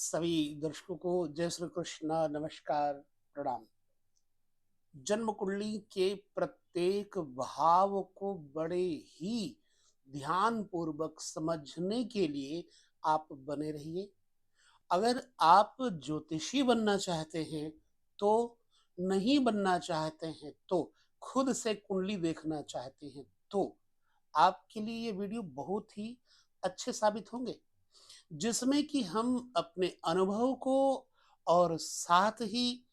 सभी दर्शकों को जय श्री कृष्ण, नमस्कार, प्रणाम। जन्म कुंडली के प्रत्येक भाव को बड़े ही ध्यान पूर्वक समझने के लिए आप बने रहिए। अगर आप ज्योतिषी बनना चाहते हैं तो, नहीं बनना चाहते हैं तो, खुद से कुंडली देखना चाहते हैं तो आपके लिए ये वीडियो बहुत ही अच्छे साबित होंगे, जिसमें कि हम अपने अनुभव को और साथ ही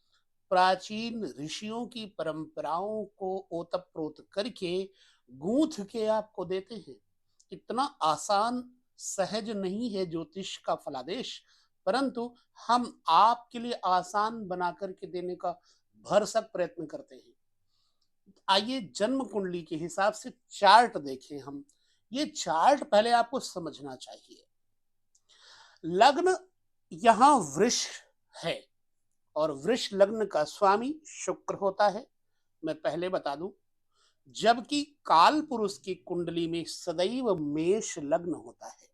प्राचीन ऋषियों की परंपराओं को ओतप्रोत करके गूंथ के आपको देते हैं। इतना आसान सहज नहीं है ज्योतिष का फलादेश, परंतु हम आपके लिए आसान बना करके देने का भरसक प्रयत्न करते हैं। आइए जन्म कुंडली के हिसाब से चार्ट देखें हम। ये चार्ट पहले आपको समझना चाहिए। लग्न यहाँ वृष है और वृष लग्न का स्वामी शुक्र होता है, मैं पहले बता दूं। जबकि काल पुरुष की कुंडली में सदैव मेष लग्न होता है।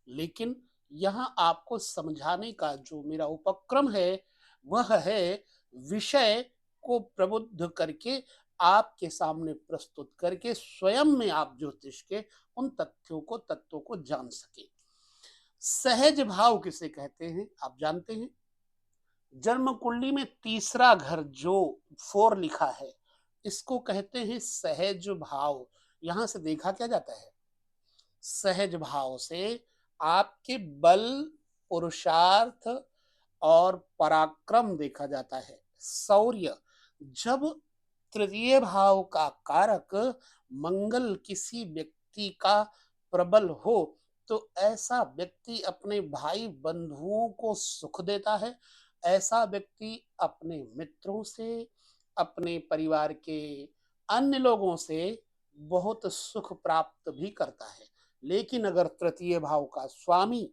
लेकिन यहाँ आपको समझाने का जो मेरा उपक्रम है वह है विषय को प्रबुद्ध करके आपके सामने प्रस्तुत करके स्वयं में आप ज्योतिष के उन तत्वों को जान सके। सहज भाव किसे कहते हैं आप जानते हैं। जन्म कुंडली में तीसरा घर जो 4 लिखा है, इसको कहते हैं सहज भाव। यहां से देखा क्या जाता है, सहज भाव से आपके बल, पुरुषार्थ और पराक्रम देखा जाता है, शौर्य। जब तृतीय भाव का कारक मंगल किसी व्यक्ति का प्रबल हो तो ऐसा व्यक्ति अपने भाई बंधुओं को सुख देता है। ऐसा व्यक्ति अपने मित्रों से, अपने परिवार के अन्य लोगों से बहुत सुख प्राप्त भी करता है। लेकिन अगर तृतीय भाव का स्वामी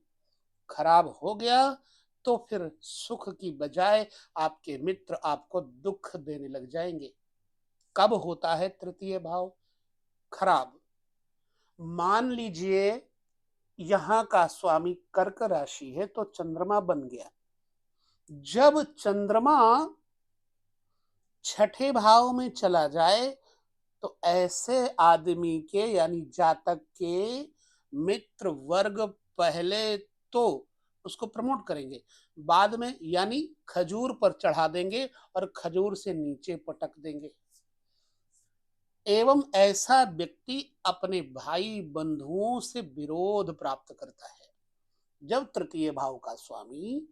खराब हो गया तो फिर सुख की बजाय आपके मित्र आपको दुख देने लग जाएंगे। कब होता है तृतीय भाव खराब? मान लीजिए यहां का स्वामी कर्क राशि है तो चंद्रमा बन गया। जब चंद्रमा छठे भाव में चला जाए तो ऐसे आदमी के यानी जातक के मित्र वर्ग पहले तो उसको प्रमोट करेंगे, बाद में यानी खजूर पर चढ़ा देंगे और खजूर से नीचे पटक देंगे। एवं ऐसा व्यक्ति अपने भाई बंधुओं से विरोध प्राप्त करता है। जब तृतीय भाव का स्वामी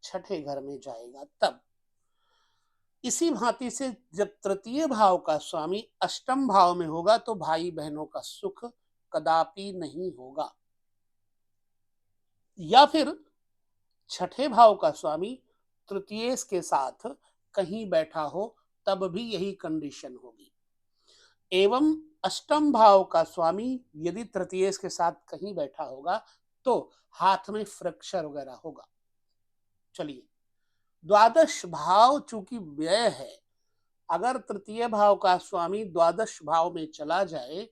छठे घर में जाएगा तब। इसी भांति से जब तृतीय भाव का स्वामी अष्टम भाव में होगा तो भाई बहनों का सुख कदापि नहीं होगा। या फिर छठे भाव का स्वामी तृतीय के साथ कहीं बैठा हो तब भी यही कंडीशन होगी। एवं अष्टम भाव का स्वामी यदि तृतीय के साथ कहीं बैठा होगा तो हाथ में फ्रैक्चर वगैरह होगा। चलिए, द्वादश भाव चूंकि व्यय है, अगर तृतीय भाव का स्वामी द्वादश भाव में चला जाए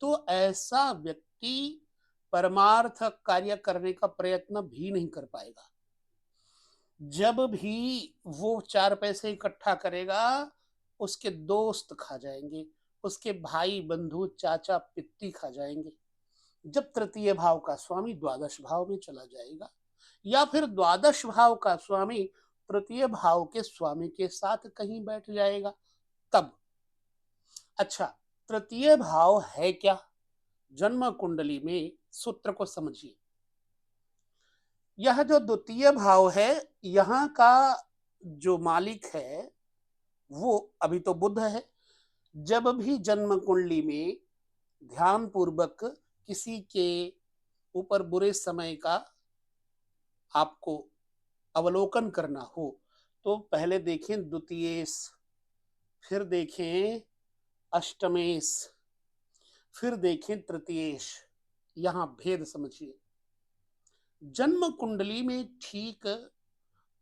तो ऐसा व्यक्ति परमार्थ कार्य करने का प्रयत्न भी नहीं कर पाएगा। जब भी वो 4 पैसे इकट्ठा करेगा उसके दोस्त खा जाएंगे, उसके भाई बंधु चाचा पित्ती खा जाएंगे। जब तृतीय भाव का स्वामी द्वादश भाव में चला जाएगा या फिर द्वादश भाव का स्वामी तृतीय भाव के स्वामी के साथ कहीं बैठ जाएगा तब। अच्छा, तृतीय भाव है क्या? जन्म कुंडली में सूत्र को समझिए। यह जो द्वितीय भाव है, यहाँ का जो मालिक है वो अभी तो बुध है। जब भी जन्म कुंडली में ध्यान पूर्वक किसी के ऊपर बुरे समय का आपको अवलोकन करना हो तो पहले देखें द्वितीयेश, फिर देखें अष्टमेश, फिर देखें तृतीयेश। यहां भेद समझिए। जन्म कुंडली में ठीक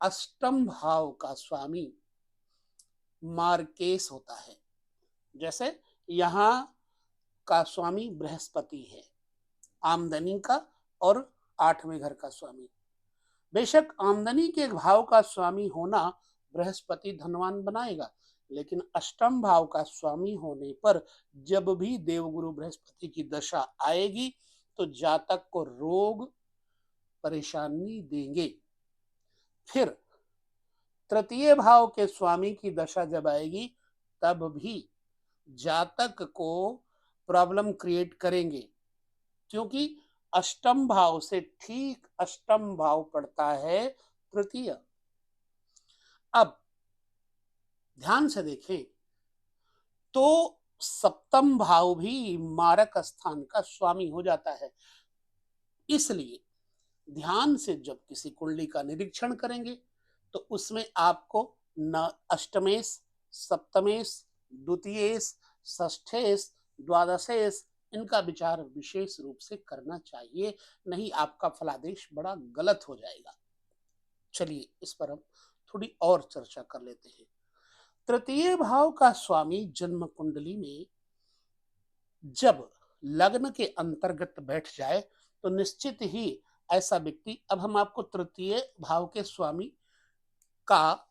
अष्टम भाव का स्वामी मार्केश होता है। जैसे यहां का स्वामी बृहस्पति है, आमदनी का और 8वें घर का स्वामी। बेशक आमदनी के भाव का स्वामी होना बृहस्पति धनवान बनाएगा, लेकिन अष्टम भाव का स्वामी होने पर जब भी देवगुरु बृहस्पति की दशा आएगी तो जातक को रोग परेशानी देंगे। फिर तृतीय भाव के स्वामी की दशा जब आएगी तब भी जातक को प्रॉब्लम क्रिएट करेंगे, क्योंकि अष्टम भाव से ठीक अष्टम भाव पड़ता है तृतीय। अब ध्यान से देखें तो सप्तम भाव भी मारक स्थान का स्वामी हो जाता है। इसलिए ध्यान से जब किसी कुंडली का निरीक्षण करेंगे तो उसमें आपको न अष्टमेश, सप्तमेश, द्वितीयेश, षष्ठेश, द्वादशेश इनका विचार विशेष रूप से करना चाहिए, नहीं आपका फलादेश बड़ा गलत हो जाएगा। चलिए इस पर हम थोड़ी और चर्चा कर लेते हैं। तृतीय भाव का स्वामी जन्म कुंडली में जब लग्न के अंतर्गत बैठ जाए तो निश्चित ही ऐसा व्यक्ति, अब हम आपको तृतीय भाव के स्वामी का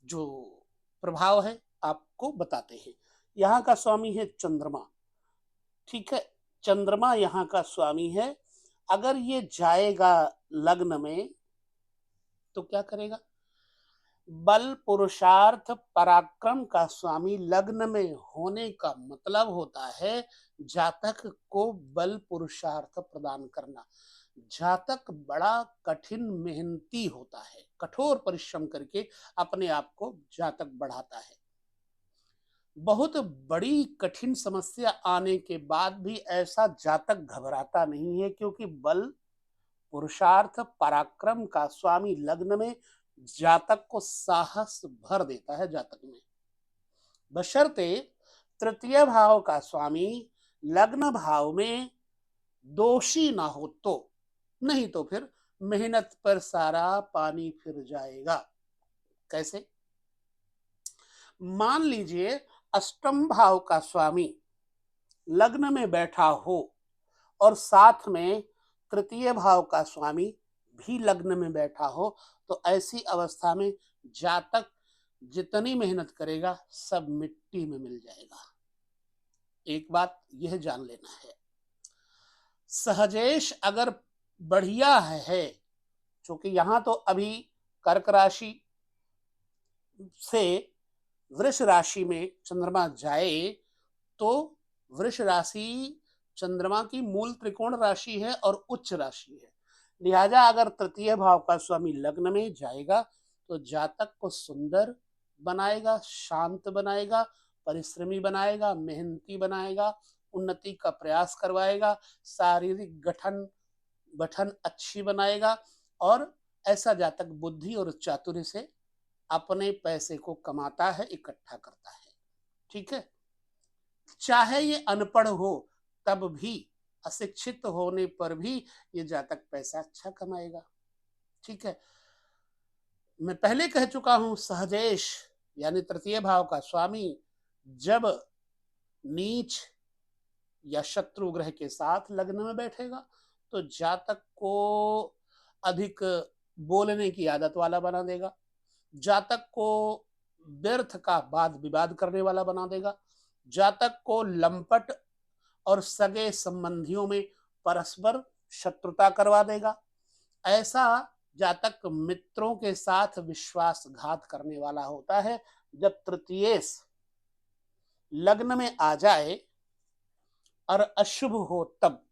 जो प्रभाव है आपको बताते हैं। यहाँ का स्वामी है चंद्रमा, ठीक है, चंद्रमा यहाँ का स्वामी है। अगर ये जाएगा लग्न में तो क्या करेगा? बल पुरुषार्थ पराक्रम का स्वामी लग्न में होने का मतलब होता है जातक को बल पुरुषार्थ प्रदान करना। जातक बड़ा कठिन मेहनती होता है, कठोर परिश्रम करके अपने आप को जातक बढ़ाता है। बहुत बड़ी कठिन समस्या आने के बाद भी ऐसा जातक घबराता नहीं है, क्योंकि बल पुरुषार्थ पराक्रम का स्वामी लग्न में जातक को साहस भर देता है जातक में, बशर्ते तृतीय भाव का स्वामी लग्न भाव में दोषी ना हो तो, नहीं तो फिर मेहनत पर सारा पानी फिर जाएगा। कैसे? मान लीजिए अष्टम भाव का स्वामी लग्न में बैठा हो और साथ में तृतीय भाव का स्वामी भी लग्न में बैठा हो, तो ऐसी अवस्था में जातक जितनी मेहनत करेगा सब मिट्टी में मिल जाएगा। एक बात यह जान लेना है, सहजेश अगर बढ़िया है, क्योंकि यहां तो अभी कर्क राशि से वृष राशि में चंद्रमा जाए तो वृष राशि चंद्रमा की मूल त्रिकोण राशि है और उच्च राशि है, लिहाजा अगर तृतीय भाव का स्वामी लग्न में जाएगा तो जातक को सुंदर बनाएगा, शांत बनाएगा, परिश्रमी बनाएगा, मेहनती बनाएगा, उन्नति का प्रयास करवाएगा, शारीरिक गठन अच्छी बनाएगा, और ऐसा जातक बुद्धि और चातुर्य से अपने पैसे को कमाता है, इकट्ठा करता है। ठीक है, चाहे ये अनपढ़ हो तब भी, अशिक्षित होने पर भी ये जातक पैसा अच्छा कमाएगा। ठीक है, मैं पहले कह चुका हूं सहजेश यानी तृतीय भाव का स्वामी जब नीच या शत्रु ग्रह के साथ लग्न में बैठेगा तो जातक को अधिक बोलने की आदत वाला बना देगा, जातक को व्यर्थ का वाद विवाद करने वाला बना देगा, जातक को लंपट और सगे संबंधियों में परस्पर शत्रुता करवा देगा। ऐसा जातक मित्रों के साथ विश्वासघात करने वाला होता है जब तृतीयेश लग्न में आ जाए और अशुभ हो तब।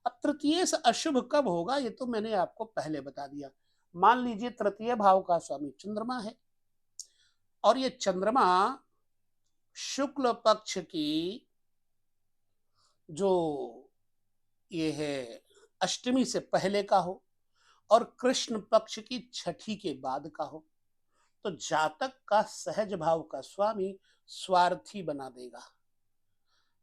अब तृतीयेश अशुभ कब होगा ये तो मैंने आपको पहले बता दिया। मान लीजिए तृतीय भाव का स्वामी चंद्रमा है और ये चंद्रमा शुक्ल पक्ष की जो ये है अष्टमी से पहले का हो और कृष्ण पक्ष की छठी के बाद का हो, तो जातक का सहज भाव का स्वामी स्वार्थी बना देगा,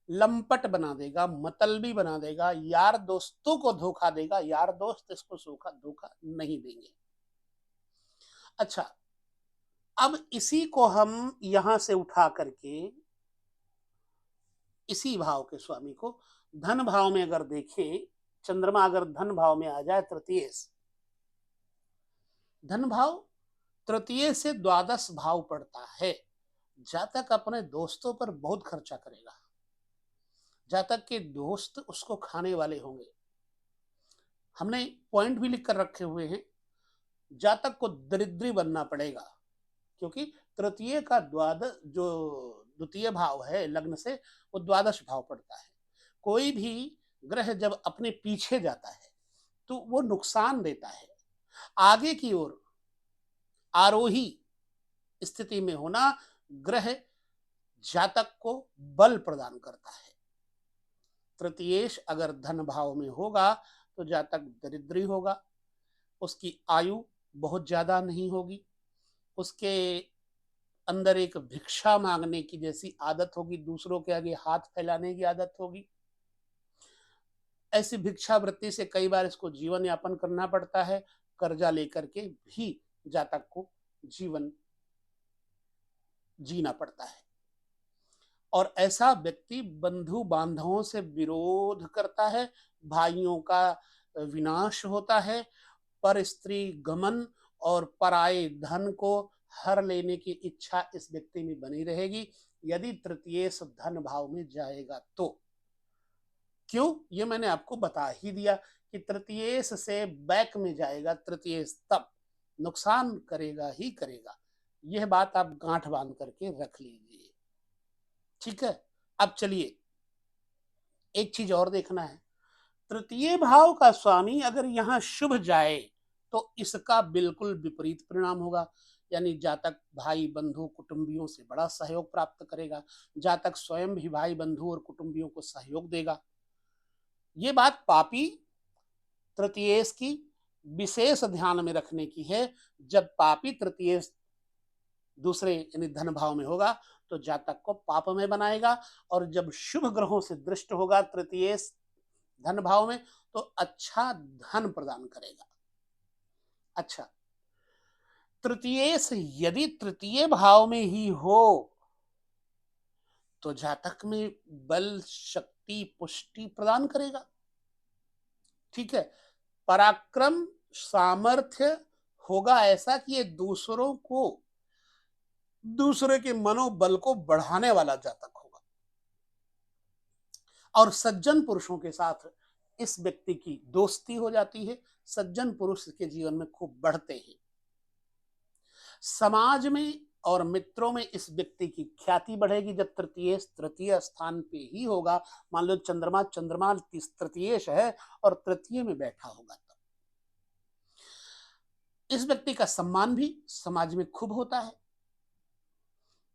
लंपट बना देगा, मतलबी बना देगा, यार दोस्तों को धोखा देगा, यार दोस्त इसको धोखा नहीं देंगे। अच्छा, अब इसी को हम यहां से उठा करके इसी भाव के स्वामी को धन भाव में अगर देखें, चंद्रमा अगर धन भाव में आ जाए तृतीय, धन भाव तृतीय से द्वादश भाव पड़ता है। जातक अपने दोस्तों पर बहुत खर्चा करेगा, जातक के दोस्त उसको खाने वाले होंगे। हमने पॉइंट भी लिख कर रखे हुए हैं, जातक को दरिद्री बनना पड़ेगा, क्योंकि तृतीय का द्वादश जो द्वितीय भाव है लग्न से, वो द्वादश भाव पड़ता है। कोई भी ग्रह जब अपने पीछे जाता है तो वो नुकसान देता है। आगे की ओर आरोही स्थिति में होना ग्रह जातक को बल प्रदान करता है। तृतीयेश अगर धन भाव में होगा तो जातक दरिद्री होगा, उसकी आयु बहुत ज्यादा नहीं होगी, उसके अंदर एक भिक्षा मांगने की जैसी आदत होगी, दूसरों के आगे हाथ फैलाने की आदत होगी। ऐसी भिक्षा वृत्ति से कई बार इसको जीवन यापन करना पड़ता है, कर्जा लेकर के भी जातक को जीवन जीना पड़ता है। और ऐसा व्यक्ति बंधु बांधवों से विरोध करता है, भाइयों का विनाश होता है, पर स्त्री गमन और पराये धन को हर लेने की इच्छा इस व्यक्ति में बनी रहेगी यदि तृतीय धन भाव में जाएगा तो। क्यों, ये मैंने आपको बता ही दिया कि तृतीय से बैक में जाएगा, तृतीय तब नुकसान करेगा ही करेगा। यह बात आप गांठ बांध करके रख लीजिए, ठीक है। अब चलिए एक चीज और देखना है, तृतीय भाव का स्वामी अगर यहां शुभ जाए तो इसका बिल्कुल विपरीत परिणाम होगा। यानी जातक भाई बंधु कुटुंबियों से बड़ा सहयोग प्राप्त करेगा, जातक स्वयं भी भाई बंधु और कुटुंबियों को सहयोग देगा। ये बात पापी तृतीयेश की विशेष ध्यान में रखने की है। जब पापी तृतीयेश दूसरे यानी धन भाव में होगा तो जातक को पाप में बनाएगा, और जब शुभ ग्रहों से दृष्ट होगा तृतीयेश धन भाव में तो अच्छा धन प्रदान करेगा। अच्छा, तृतीयेश यदि तृतीय भाव में ही हो तो जातक में बल शक्ति पुष्टि प्रदान करेगा, ठीक है। पराक्रम सामर्थ्य होगा ऐसा कि ये दूसरे के मनोबल को बढ़ाने वाला जातक होगा, और सज्जन पुरुषों के साथ इस व्यक्ति की दोस्ती हो जाती है, सज्जन पुरुष के जीवन में खूब बढ़ते हैं। समाज में और मित्रों में इस व्यक्ति की ख्याति बढ़ेगी जब तृतीय स्थान पे ही होगा। मान लो चंद्रमा तृतीय है और तृतीय में बैठा होगा, तब इस व्यक्ति का सम्मान भी समाज में खूब होता है।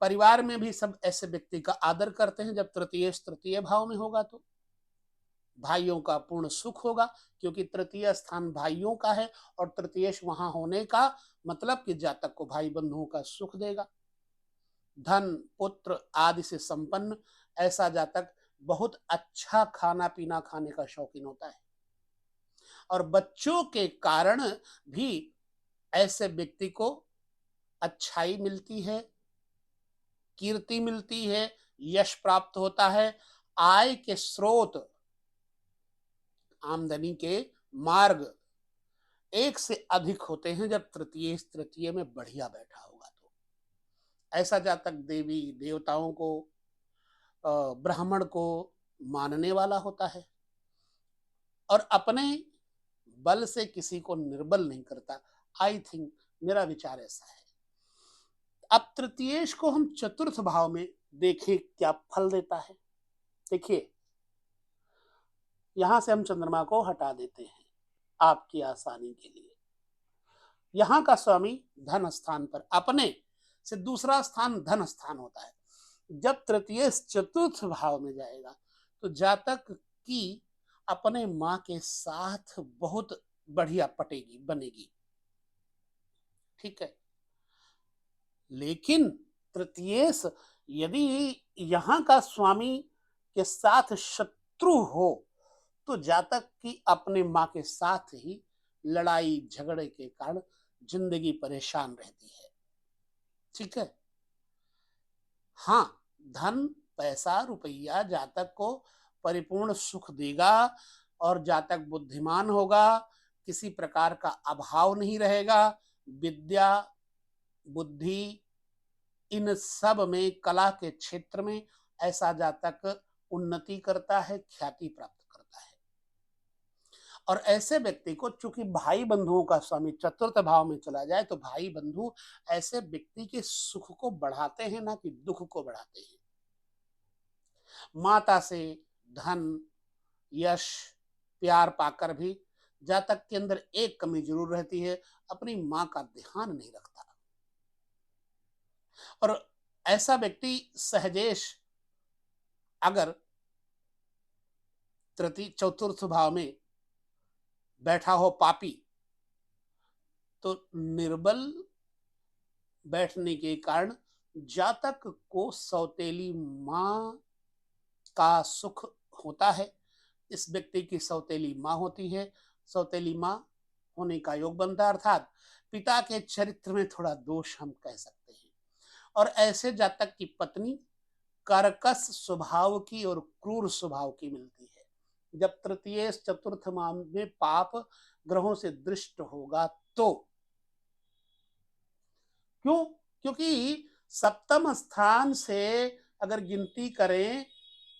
परिवार में भी सब ऐसे व्यक्ति का आदर करते हैं जब तृतीय भाव में होगा तो। भाइयों का पूर्ण सुख होगा, क्योंकि तृतीय स्थान भाइयों का है और तृतीयेश वहां होने का मतलब कि जातक को भाई बंधुओं का सुख देगा। धन पुत्र आदि से संपन्न ऐसा जातक बहुत अच्छा खाना पीना खाने का शौकीन होता है, और बच्चों के कारण भी ऐसे व्यक्ति को अच्छाई मिलती है, कीर्ति मिलती है, यश प्राप्त होता है। आय के स्रोत, आमदनी के मार्ग एक से अधिक होते हैं जब तृतीय में बढ़िया बैठा होगा तो। ऐसा जातक देवी देवताओं को ब्राह्मण को मानने वाला होता है और अपने बल से किसी को निर्बल नहीं करता। आई थिंक मेरा विचार ऐसा है। अब तृतीयेश को हम चतुर्थ भाव में देखें क्या फल देता है। देखिए, यहां से हम चंद्रमा को हटा देते हैं आपकी आसानी के लिए। यहां का स्वामी धन स्थान पर, अपने से दूसरा स्थान धन स्थान होता है। जब तृतीय चतुर्थ भाव में जाएगा तो जातक की अपने मां के साथ बहुत बढ़िया पटेगी बनेगी, ठीक है। लेकिन तृतीयेश यदि यहां का स्वामी के साथ शत्रु हो तो जातक की अपने मां के साथ ही लड़ाई झगड़े के कारण जिंदगी परेशान रहती है, ठीक है। हाँ, धन पैसा रुपया जातक को परिपूर्ण सुख देगा और जातक बुद्धिमान होगा, किसी प्रकार का अभाव नहीं रहेगा, विद्या, बुद्धि, इन सब में, कला के क्षेत्र में ऐसा जातक उन्नति करता है, ख्याति प्राप्त करता है। और ऐसे व्यक्ति को, चूंकि भाई बंधुओं का स्वामी चतुर्थ भाव में चला जाए, तो भाई बंधु ऐसे व्यक्ति के सुख को बढ़ाते हैं, ना कि दुख को बढ़ाते हैं। माता से धन, यश, प्यार पाकर भी जातक के अंदर एक कमी जरूर रहती है, अपनी मां का ध्यान नहीं रखता। और ऐसा व्यक्ति सहजेश अगर तृतीय चतुर्थ भाव में बैठा हो पापी, तो निर्बल बैठने के कारण जातक को सौतेली मां का सुख होता है। इस व्यक्ति की सौतेली मां होती है, सौतेली मां होने का योग बनता है, अर्थात पिता के चरित्र में थोड़ा दोष हम कह सकते हैं। और ऐसे जातक की पत्नी कर्कश स्वभाव की और क्रूर स्वभाव की मिलती है। जब तृतीय चतुर्थ माह में पाप ग्रहों से दृष्ट होगा तो, क्यों? क्योंकि सप्तम स्थान से अगर गिनती करें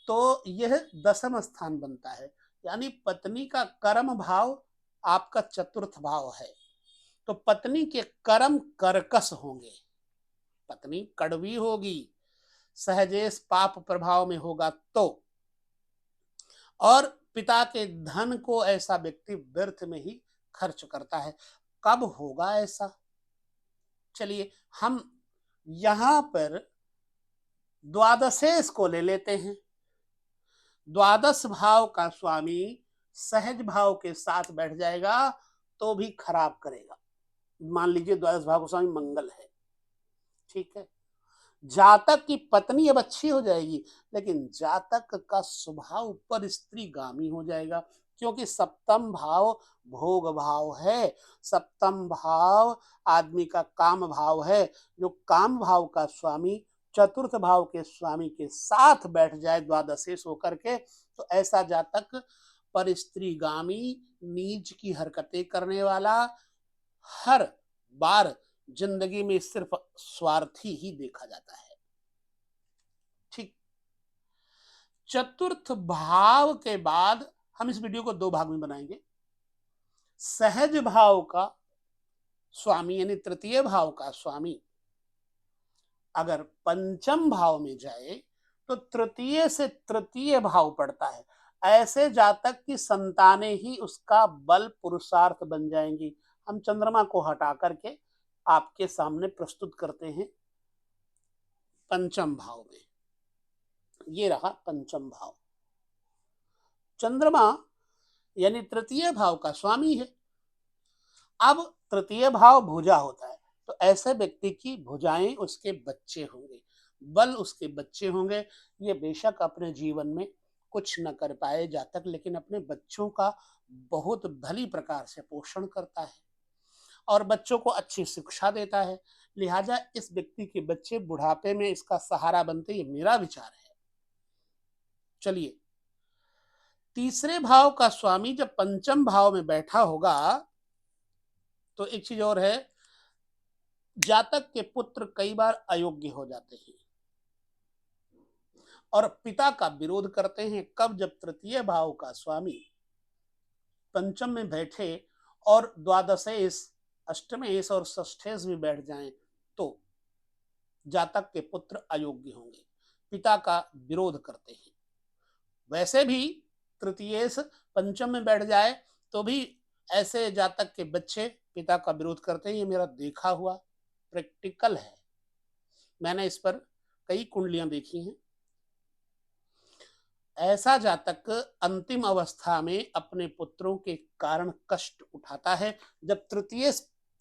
तो यह दसम स्थान बनता है, यानी पत्नी का कर्म भाव आपका चतुर्थ भाव है, तो पत्नी के कर्म कर्कश होंगे, पत्नी कड़वी होगी, सहजेश पाप प्रभाव में होगा तो। और पिता के धन को ऐसा व्यक्ति व्यर्थ में ही खर्च करता है। कब होगा ऐसा? चलिए हम यहां पर द्वादशेश को ले लेते हैं। द्वादश भाव का स्वामी सहज भाव के साथ बैठ जाएगा तो भी खराब करेगा। मान लीजिए द्वादश भाव का स्वामी मंगल है, ठीक है, जातक की पत्नी अब अच्छी हो जाएगी, लेकिन जातक का स्वभाव पर स्त्रीगामी हो जाएगा, क्योंकि सप्तम भाव भोग भाव है, सप्तम भाव आदमी का काम भाव है। जो काम भाव का स्वामी चतुर्थ भाव के स्वामी के साथ बैठ जाए द्वादशेश होकर के, तो ऐसा जातक पर स्त्रीगामी, नीच की हरकतें करने वाला, हर बार जिंदगी में सिर्फ स्वार्थी ही देखा जाता है। ठीक, चतुर्थ भाव के बाद हम इस वीडियो को दो भाग में बनाएंगे। सहज भाव का स्वामी यानी तृतीय भाव का स्वामी अगर पंचम भाव में जाए तो तृतीय से तृतीय भाव पड़ता है। ऐसे जातक की संतानें ही उसका बल पुरुषार्थ बन जाएंगी। हम चंद्रमा को हटा करके आपके सामने प्रस्तुत करते हैं पंचम भाव में। ये रहा पंचम भाव, चंद्रमा यानी तृतीय भाव का स्वामी है। अब तृतीय भाव भुजा होता है, तो ऐसे व्यक्ति की भुजाएं उसके बच्चे होंगे, बल उसके बच्चे होंगे। ये बेशक अपने जीवन में कुछ न कर पाए जातक, लेकिन अपने बच्चों का बहुत भली प्रकार से पोषण करता है और बच्चों को अच्छी शिक्षा देता है। लिहाजा इस व्यक्ति के बच्चे बुढ़ापे में इसका सहारा बनते, ये मेरा विचार है। चलिए, तीसरे भाव का स्वामी जब पंचम भाव में बैठा होगा तो एक चीज और है, जातक के पुत्र कई बार अयोग्य हो जाते हैं और पिता का विरोध करते हैं। कब? जब तृतीय भाव का स्वामी पंचम में बैठे और द्वादशेश, अष्टमेश और षष्ठेश भी बैठ जाएं तो जातक के पुत्र अयोग्य होंगे, पिता का विरोध करते हैं। वैसे भी तृतीयेश पंचम में बैठ जाए तो भी ऐसे जातक के बच्चे पिता का विरोध करते हैं। ये मेरा देखा हुआ प्रैक्टिकल है, मैंने इस पर कई कुंडलियां देखी हैं। ऐसा जातक अंतिम अवस्था में अपने पुत्रों के कारण कष्ट उठाता है जब तृतीय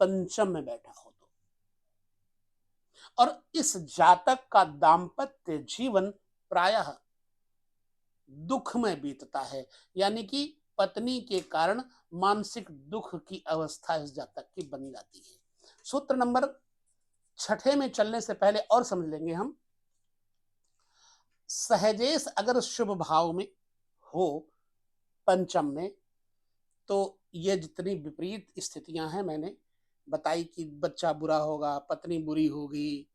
पंचम में बैठा हो तो। और इस जातक का दाम्पत्य जीवन प्रायः दुख में बीतता है, यानी कि पत्नी के कारण मानसिक दुख की अवस्था इस जातक की बन जाती है। सूत्र नंबर 6 में चलने से पहले और समझ लेंगे हम, सहजेश अगर शुभ भाव में हो पंचम में, तो ये जितनी विपरीत स्थितियां हैं मैंने बताई कि बच्चा बुरा होगा, पत्नी बुरी होगी,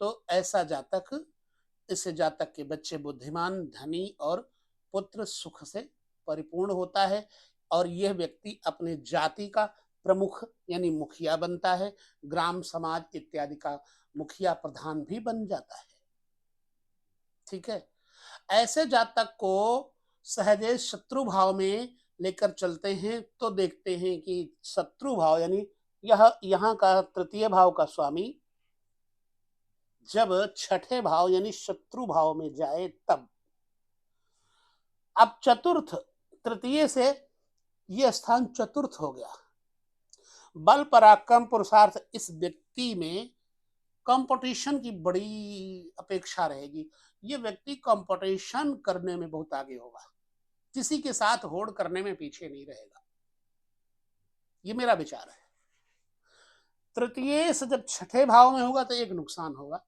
तो ऐसा जातक, इस जातक के बच्चे बुद्धिमान, धनी और पुत्र सुख से परिपूर्ण होता है और यह व्यक्ति अपने जाति का प्रमुख यानी मुखिया बनता है, ग्राम समाज इत्यादि का मुखिया प्रधान भी बन जाता है। ठीक है। ऐसे जातक को सहजे शत्रु भाव में लेकर चलते हैं तो देखते हैं कि शत्रु भाव यानी यह यहाँ का तृतीय भाव का स्वामी जब छठे भाव यानी शत्रु भाव में जाए तब, अब चतुर्थ, तृतीय से यह स्थान चतुर्थ हो गया। बल पराक्रम पुरुषार्थ, इस व्यक्ति में कंपटीशन की बड़ी अपेक्षा रहेगी। ये व्यक्ति कंपटीशन करने में बहुत आगे होगा, किसी के साथ होड़ करने में पीछे नहीं रहेगा। ये मेरा विचार है। तृतीय से जब छठे भाव में होगा तो एक नुकसान होगा,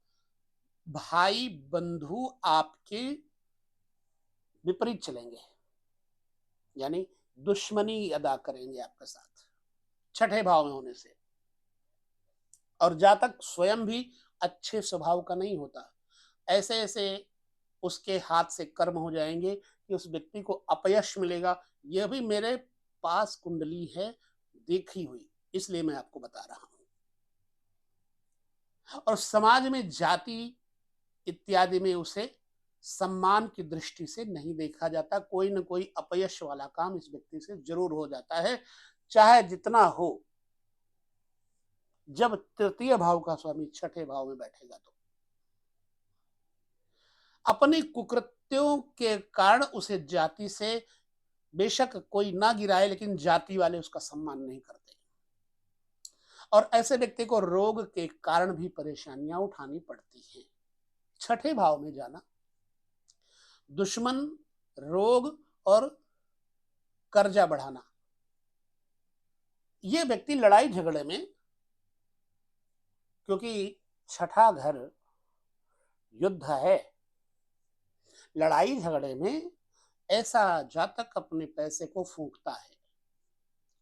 भाई बंधु आपके विपरीत चलेंगे, यानी दुश्मनी अदा करेंगे आपके साथ छठे भाव में होने से। और जातक स्वयं भी अच्छे स्वभाव का नहीं होता, ऐसे ऐसे उसके हाथ से कर्म हो जाएंगे कि उस व्यक्ति को अपयश मिलेगा। यह भी मेरे पास कुंडली है देखी हुई, इसलिए मैं आपको बता रहा हूं। और समाज में जाति इत्यादि में उसे सम्मान की दृष्टि से नहीं देखा जाता, कोई न कोई अपयश वाला काम इस व्यक्ति से जरूर हो जाता है, चाहे जितना हो। जब तृतीय भाव का स्वामी छठे भाव में बैठेगा तो अपने कुकृत्यों के कारण उसे जाति से बेशक कोई ना गिराए, लेकिन जाति वाले उसका सम्मान नहीं करते। और ऐसे व्यक्ति को रोग के कारण भी परेशानियां उठानी पड़ती हैं। छठे भाव में जाना दुश्मन, रोग और कर्जा बढ़ाना, ये व्यक्ति लड़ाई झगड़े में, क्योंकि छठा घर युद्ध है, लड़ाई झगड़े में ऐसा जातक अपने पैसे को फूंकता है।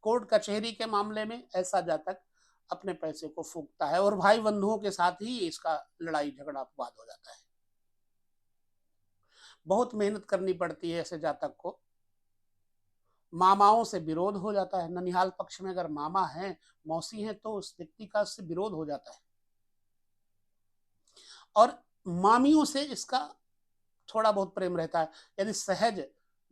कोर्ट कचहरी के मामले में ऐसा जातक अपने पैसे को फूंकता है और भाई बंधुओं के साथ ही इसका लड़ाई झगड़ा अपवाद हो जाता है। बहुत मेहनत करनी पड़ती है ऐसे जातक को, मामाओं से विरोध हो जाता है। ननिहाल पक्ष में अगर मामा है, मौसी है, तो उस व्यक्ति का उससे विरोध हो जाता है। और मामियों से इसका थोड़ा बहुत प्रेम रहता है। यदि सहज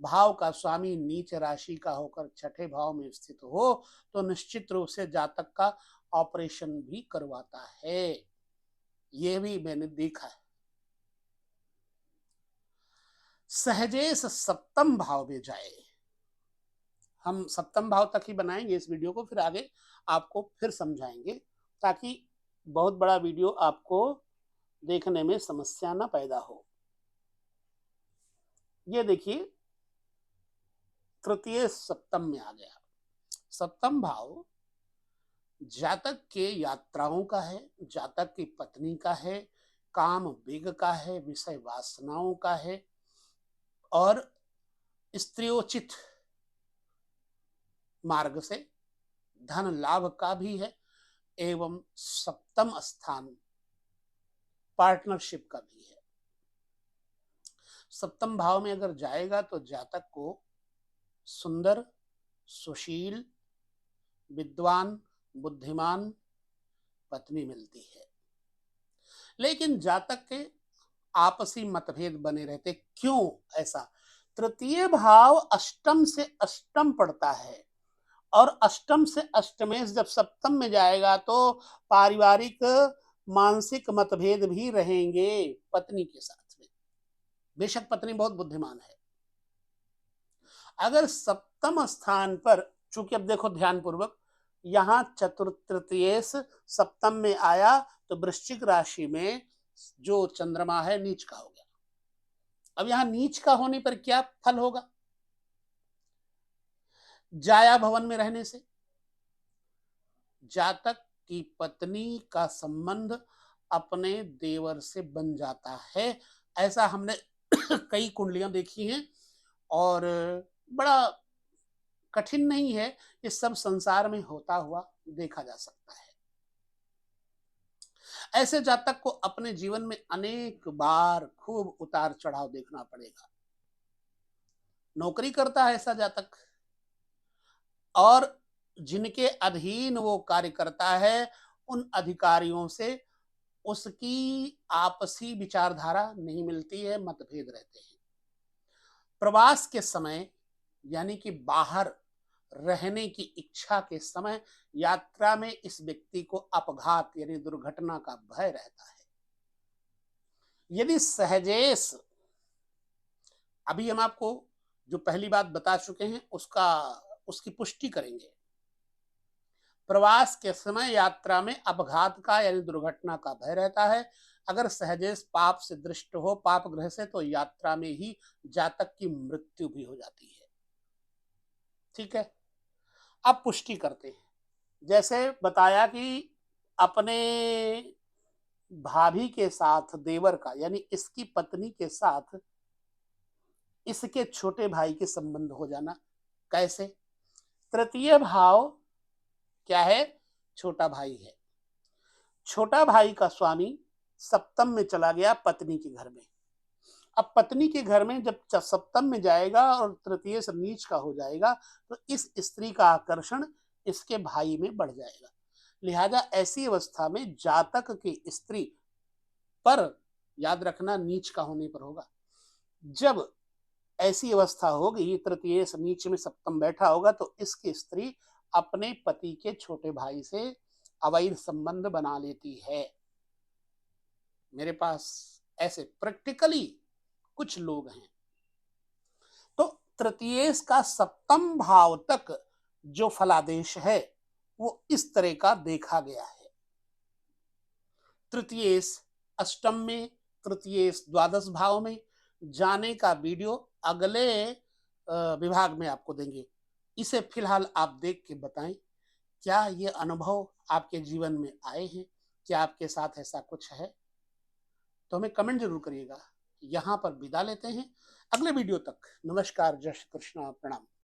भाव का स्वामी नीच राशि का होकर छठे भाव में स्थित हो तो निश्चित रूप से जातक का ऑपरेशन भी करवाता है, ये भी मैंने देखा है। सहजेश सप्तम भाव में जाए, हम सप्तम भाव तक ही बनाएंगे इस वीडियो को, फिर आगे आपको फिर समझाएंगे ताकि बहुत बड़ा वीडियो आपको देखने में समस्या ना पैदा हो। ये देखिए तृतीय सप्तम में आ गया। सप्तम भाव जातक के यात्राओं का है, जातक की पत्नी का है, काम वेग का है, विषय वासनाओं का है और स्त्रियोचित मार्ग से धन लाभ का भी है, एवं सप्तम स्थान पार्टनरशिप का भी है। सप्तम भाव में अगर जाएगा तो जातक को सुंदर, सुशील, विद्वान, बुद्धिमान पत्नी मिलती है। लेकिन जातक के आपसी मतभेद बने रहते। क्यों ऐसा? तृतीय भाव अष्टम से अष्टम पड़ता है और अष्टम से अष्टमेश जब सप्तम में जाएगा तो पारिवारिक मानसिक मतभेद भी रहेंगे पत्नी के साथ में। बेशक पत्नी बहुत बुद्धिमान है, अगर सप्तम स्थान पर, चूंकि अब देखो ध्यान पूर्वक, यहां चतुर्थीयेश सप्तम में आया तो वृश्चिक राशि में जो चंद्रमा है नीच का हो गया। अब यहां नीच का होने पर क्या फल होगा? जाया भवन में रहने से जातक की पत्नी का संबंध अपने देवर से बन जाता है। ऐसा हमने कई कुंडलियां देखी हैं और बड़ा कठिन नहीं है, ये सब संसार में होता हुआ देखा जा सकता है। ऐसे जातक को अपने जीवन में अनेक बार खूब उतार चढ़ाव देखना पड़ेगा। नौकरी करता है ऐसा जातक, और जिनके अधीन वो कार्य करता है, उन अधिकारियों से उसकी आपसी विचारधारा नहीं मिलती है, मतभेद रहते हैं। प्रवास के समय यानी कि बाहर रहने की इच्छा के समय यात्रा में इस व्यक्ति को अपघात यानी दुर्घटना का भय रहता है। यदि सहजेश, अभी हम आपको जो पहली बात बता चुके हैं उसकी पुष्टि करेंगे। प्रवास के समय यात्रा में अपघात का यानी दुर्घटना का भय रहता है। अगर सहजेश पाप से दृष्ट हो, पाप ग्रह से, तो यात्रा में ही जातक की मृत्यु भी हो जाती है। ठीक है, अब पुष्टि करते हैं। जैसे बताया कि अपने भाभी के साथ देवर का यानी इसकी पत्नी के साथ इसके छोटे भाई के संबंध हो जाना। कैसे? तृतीय भाव क्या है? छोटा भाई है। छोटा भाई का स्वामी सप्तम में चला गया पत्नी के घर में। अब पत्नी के घर में जब सप्तम में जाएगा और तृतीय से नीच का हो जाएगा, तो इस स्त्री का आकर्षण इसके भाई में बढ़ जाएगा। लिहाजा ऐसी अवस्था में जातक की स्त्री पर, याद रखना नीच का होने पर होगा, जब ऐसी अवस्था होगी, तृतीय से नीच में सप्तम बैठा होगा, तो इसकी स्त्री अपने पति के छोटे भाई से अवैध संबंध बना लेती है। मेरे पास ऐसे प्रैक्टिकली कुछ लोग हैं। तो तृतीय का सप्तम भाव तक जो फलादेश है वो इस तरह का देखा गया है। तृतीय अष्टम में, तृतीय द्वादश भाव में जाने का वीडियो अगले विभाग में आपको देंगे। इसे फिलहाल आप देख के बताएं, क्या ये अनुभव आपके जीवन में आए हैं? क्या आपके साथ ऐसा कुछ है? तो हमें कमेंट जरूर करिएगा। यहाँ पर विदा लेते हैं, अगले वीडियो तक नमस्कार, जय श्री कृष्ण, प्रणाम।